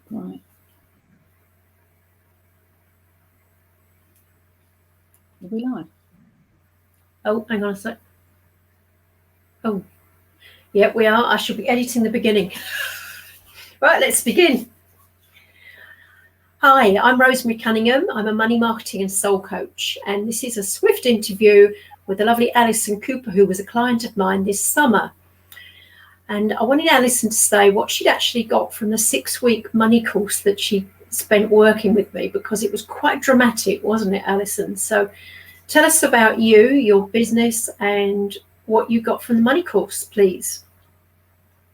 Right. Are we live? Oh, hang on a sec. Oh, yeah, we are. I should be editing the beginning. Right, let's begin. Hi, I'm Rosemary Cunningham. I'm a money marketing and soul coach, and this is a swift interview with the lovely Alison Cooper, who was a client of mine this summer. And I wanted Alison to say what she'd actually got from the 6-week money course that she spent working with me, because it was quite dramatic, wasn't it, Alison? So tell us about you, your business, and what you got from the money course, please.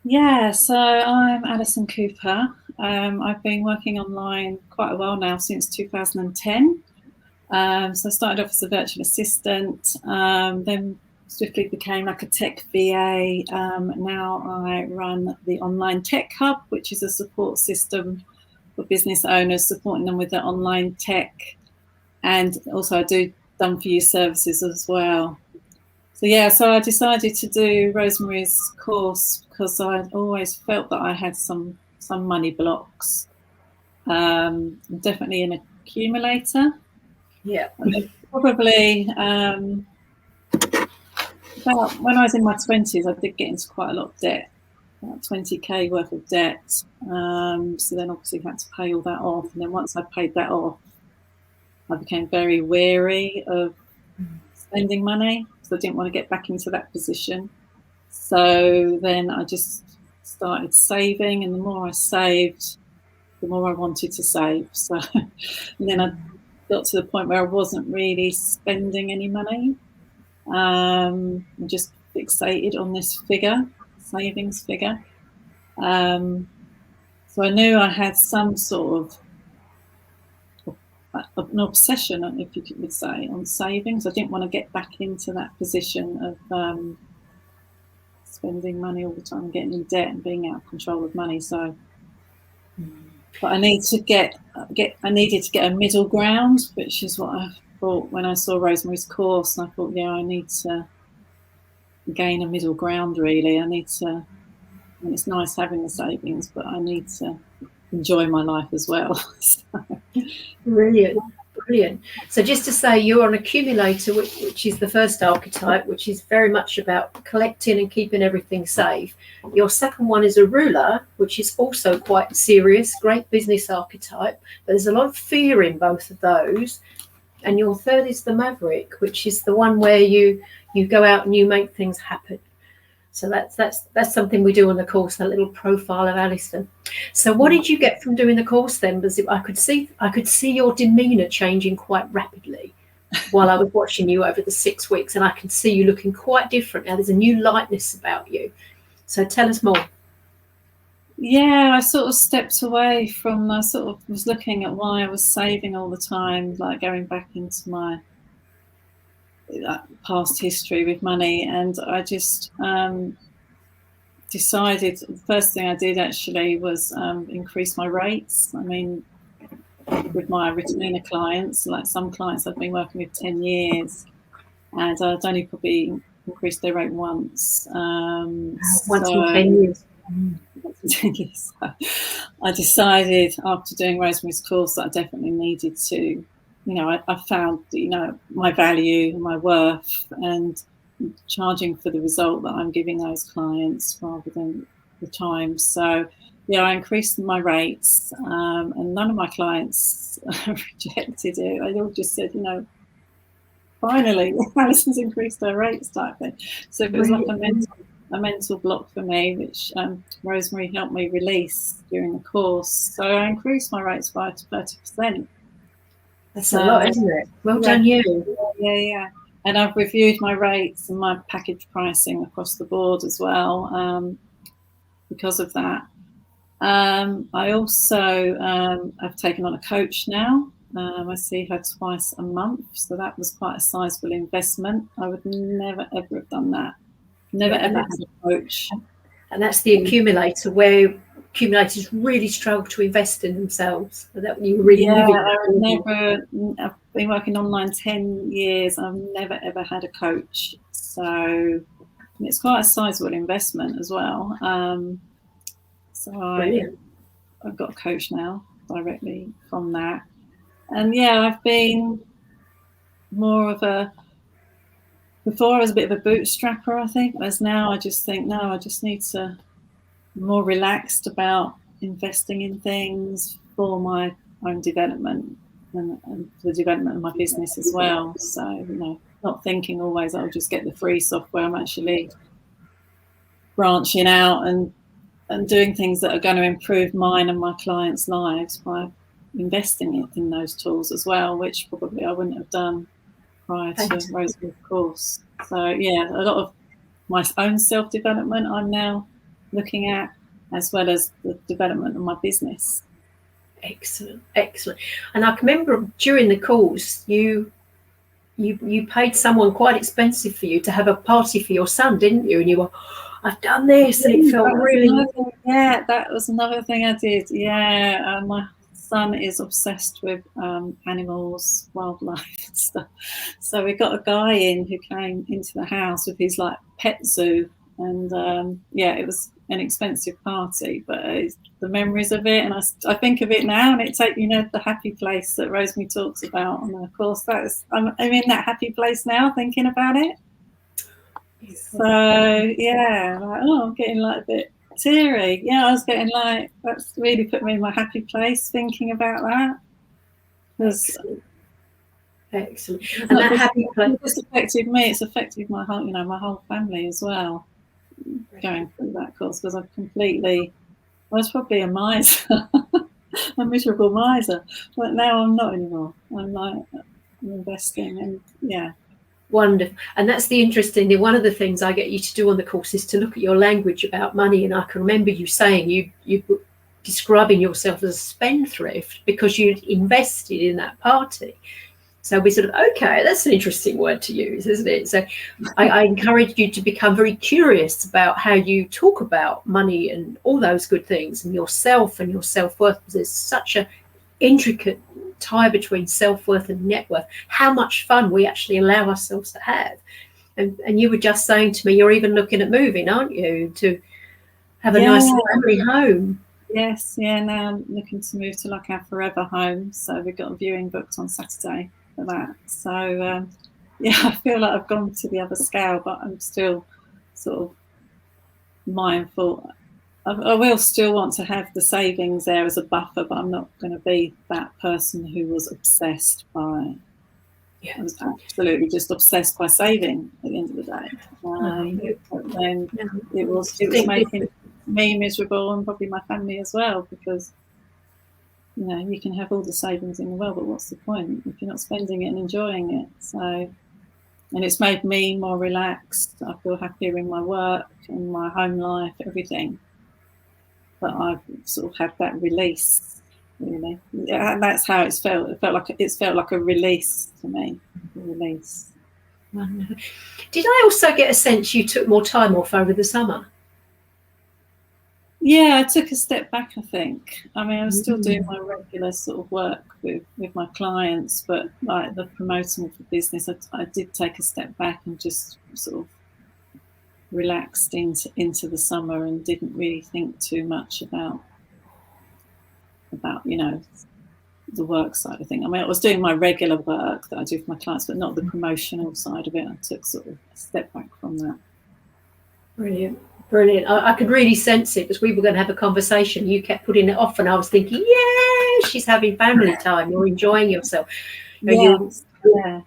Yeah, so I'm Alison Cooper. I've been working online quite a while now, since 2010. So I started off as a virtual assistant, then swiftly became like a tech VA. Now I run the Online Tech Hub, which is a support system for business owners, supporting them with their online tech. And also I do done for you services as well. So I decided to do Rosemary's course because I always felt that I had some money blocks. I'm definitely an accumulator. Yeah. Probably about when I was in my 20s, I did get into quite a lot of debt, about 20k worth of debt. So then obviously had to pay all that off. And then once I paid that off, I became very wary of spending money, because I didn't want to get back into that position. So then I just started saving, and the more I saved, the more I wanted to save. So and then I got to the point where I wasn't really spending any money. I'm just fixated on this figure, savings figure. So I knew I had some sort of an obsession, if you would say, on savings. I didn't want to get back into that position of spending money all the time, getting in debt and being out of control of money. So, but I needed to get a middle ground, which is what I thought when I saw Rosemary's course. And I thought, yeah, I need to gain a middle ground. Really, I need to. And it's nice having the savings, but I need to enjoy my life as well. So. Brilliant. So just to say, you're an accumulator, which is the first archetype, which is very much about collecting and keeping everything safe. Your second one is a ruler, which is also quite serious, great business archetype, but there's a lot of fear in both of those. And your third is the maverick, which is the one where you go out and you make things happen. So that's something we do on the course, a little profile of Alison. So what did you get from doing the course then? Because I could see your demeanour changing quite rapidly while I was watching you over the 6 weeks, and I can see you looking quite different now. There's a new lightness about you. So tell us more. Yeah, I sort of stepped away from. I sort of was looking at why I was saving all the time, like going back into my past history with money, and I just decided. The first thing I did actually was increase my rates. I mean, with my retainer clients, like some clients I've been working with 10 years, and I'd only probably increased their rate once. Once in 10 years. 10 years. I decided after doing Rosemary's course that I definitely needed to, I found, my value, my worth, and charging for the result that I'm giving those clients rather than the time. So, yeah, I increased my rates, and none of my clients rejected it. They all just said, finally, Alison's increased her rates type thing. So it was like a mental block for me, which Rosemary helped me release during the course. So I increased my rates by 30%. That's a lot, isn't it? Well done, you. Yeah. And I've reviewed my rates and my package pricing across the board as well because of that. I also have taken on a coach now. I see her twice a month, so that was quite a sizable investment. I would never, ever have done that. Never ever had a coach. And that's the accumulator, where accumulators really struggle to invest in themselves. So that you were really I've been working online 10 years. I've never ever had a coach, so it's quite a sizable investment as well. So I've got a coach now directly from that. And yeah, I've been more of a, before I was a bit of a bootstrapper, I think, whereas now I just think, no, I just need to be more relaxed about investing in things for my own development and for the development of my business as well. So, you know, not thinking always I'll just get the free software. I'm actually branching out and doing things that are going to improve mine and my clients' lives by investing in those tools as well, which probably I wouldn't have done prior to Rosewood course. So yeah, a lot of my own self-development I'm now looking at, as well as the development of my business. Excellent, excellent. And I can remember during the course you paid someone quite expensive for you to have a party for your son, didn't you? And you were, I've done this, and it felt really. Yeah, that was another thing I did. Yeah, my son is obsessed with animals, wildlife and stuff. So we got a guy in who came into the house with his like pet zoo, and yeah, it was an expensive party, but the memories of it, and I think of it now, and it's like, you know, the happy place that Rosemary talks about, and of course I'm in that happy place now thinking about it. So yeah, like, oh, I'm getting like a bit teary. Yeah, I was getting like, that's really put me in my happy place thinking about that. Excellent. And that happy place just affected me. It's affected my whole, you know, my whole family as well. Going through that course, because I was probably a miser, a miserable miser, but now I'm not anymore. I'm investing, and yeah. Wonderful. And that's the interesting thing. One of the things I get you to do on the course is to look at your language about money. And I can remember you saying you describing yourself as a spendthrift because you'd invested in that party. So we sort of, okay, that's an interesting word to use, isn't it? So I encourage you to become very curious about how you talk about money and all those good things, and yourself and your self-worth, because there's such a intricate tie between self-worth and net worth, how much fun we actually allow ourselves to have. And you were just saying to me, you're even looking at moving, aren't you, to have a nice family home? Yes, yeah, now I'm looking to move to like our forever home, so we've got a viewing booked on Saturday for that. So yeah, I feel like I've gone to the other scale, but I'm still sort of mindful. I will still want to have the savings there as a buffer, but I'm not going to be that person who was obsessed by. Yeah, I was absolutely just obsessed by saving at the end of the day. But then it was making me miserable, and probably my family as well, because you know, you can have all the savings in the world, but what's the point if you're not spending it and enjoying it? So, and it's made me more relaxed. I feel happier in my work, in my home life, everything. But I've sort of had that release, really. Yeah, that's how it's felt. It felt like a release to me. A release. Did I also get a sense you took more time off over the summer? Yeah, I took a step back, I think. I mean, I was still doing my regular sort of work with my clients, but like the promoting for business, I did take a step back and just sort of relaxed into the summer and didn't really think too much about you know, the work side of things. I mean, I was doing my regular work that I do for my clients, but not the promotional side of it. I took sort of a step back from that. Brilliant. I could really sense it, because we were going to have a conversation. You kept putting it off, and I was thinking, yeah, she's having family time. You're enjoying yourself. You're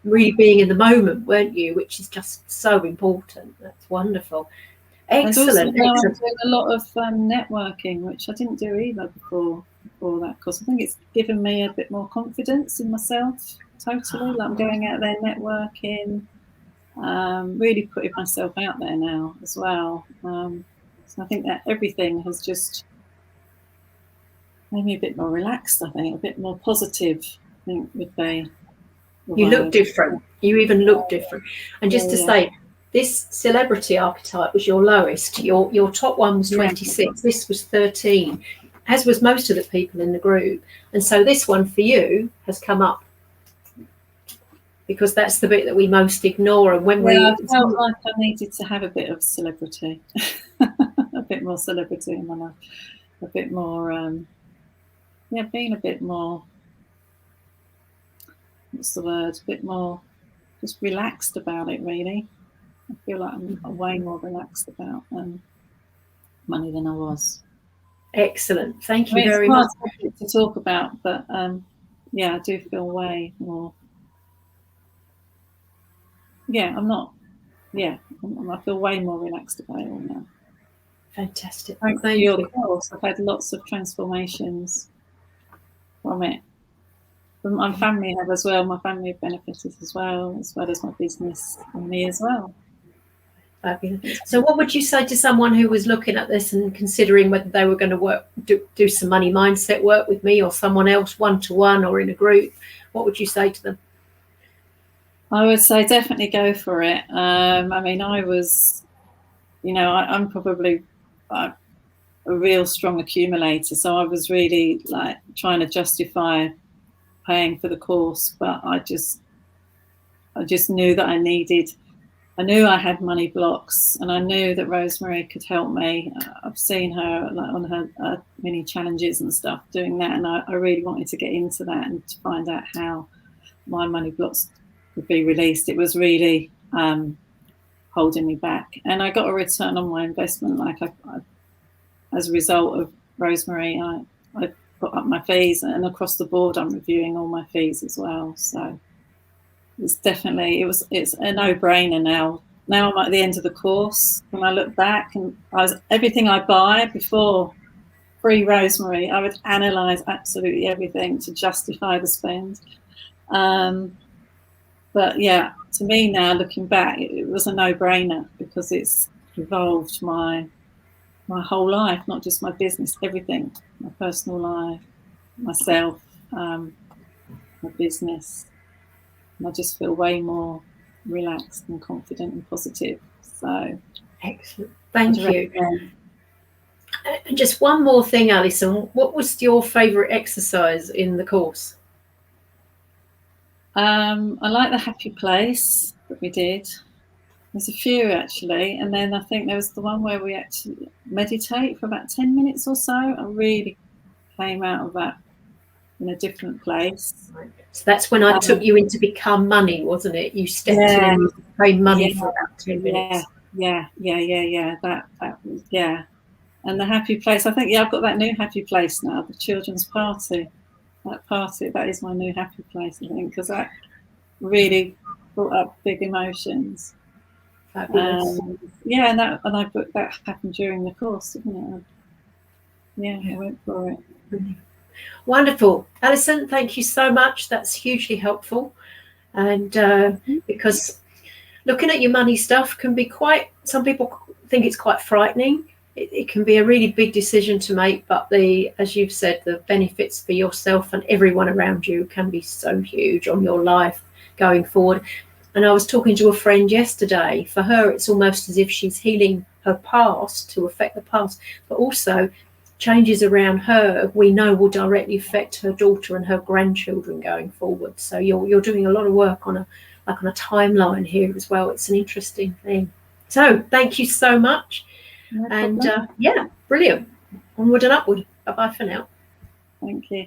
really being in the moment, weren't you? Which is just so important. That's wonderful. Excellent. I'm doing a lot of networking, which I didn't do either before that course. I think it's given me a bit more confidence in myself. Totally, like I'm going out there networking. Really putting myself out there now as well. So I think that everything has just made me a bit more relaxed, I think, a bit more positive, I think, would be. You look different. You even look different. And just to say, this celebrity archetype was your lowest. Your top one was 26. This was 13, as was most of the people in the group. And so this one for you has come up, because that's the bit that we most ignore. And when I felt like I needed to have a bit of celebrity, a bit more celebrity in my life, a bit more yeah, being a bit more, what's the word, a bit more just relaxed about it, really. I feel like I'm way more relaxed about money than I was. Excellent. Thank I you mean, it's very a hard much. topic to talk about, but yeah, I do feel way more. Yeah, I'm not. Yeah, I feel way more relaxed about it all now. Fantastic. Thanks to Thank your you. course, I've had lots of transformations from it. My family have as well. My family have benefited as well as my business and me as well. Fabulous. So what would you say to someone who was looking at this and considering whether they were going to do some money mindset work with me or someone else, one-to-one or in a group? What would you say to them? I would say definitely go for it. I mean, I was, I'm probably a real strong accumulator, so I was really like trying to justify paying for the course, but I just knew that I knew I had money blocks, and I knew that Rosemary could help me. I've seen her like on her mini challenges and stuff doing that, and I really wanted to get into that and to find out how my money blocks could be released. It was really holding me back, and I got a return on my investment. Like as a result of Rosemary, I put up my fees, and across the board, I'm reviewing all my fees as well. So it's a no-brainer now. Now I'm at the end of the course. When I look back, and everything I buy before pre-Rosemary, I would analyse absolutely everything to justify the spend. But yeah, to me now, looking back, it was a no-brainer because it's evolved my whole life, not just my business, everything, my personal life, myself, my business. And I just feel way more relaxed and confident and positive. So excellent. Thank you. And just one more thing, Alison. What was your favourite exercise in the course? I like the happy place that we did. There's a few actually, and then I think there was the one where we actually meditate for about 10 minutes or so. I really came out of that in a different place. So that's when I took you in to become money, wasn't it? You stepped in and you paid money for about 10 minutes. Yeah. That was, yeah. And the happy place, I think, I've got that new happy place now, the children's party. That is my new happy place, I think, because that really brought up big emotions. Fabulous. Yeah, and that happened during the course, didn't it? Yeah, I went for it. Wonderful. Alison, thank you so much. That's hugely helpful. And because looking at your money stuff can be some people think it's quite frightening. It can be a really big decision to make, but as you've said, the benefits for yourself and everyone around you can be so huge on your life going forward. And I was talking to a friend yesterday. For her, it's almost as if she's healing her past to affect the past, but also changes around her, we know, will directly affect her daughter and her grandchildren going forward. So you're doing a lot of work on a timeline here as well. It's an interesting thing. So thank you so much. No problem. And yeah, brilliant. Onward and upward. Bye-bye for now. Thank you.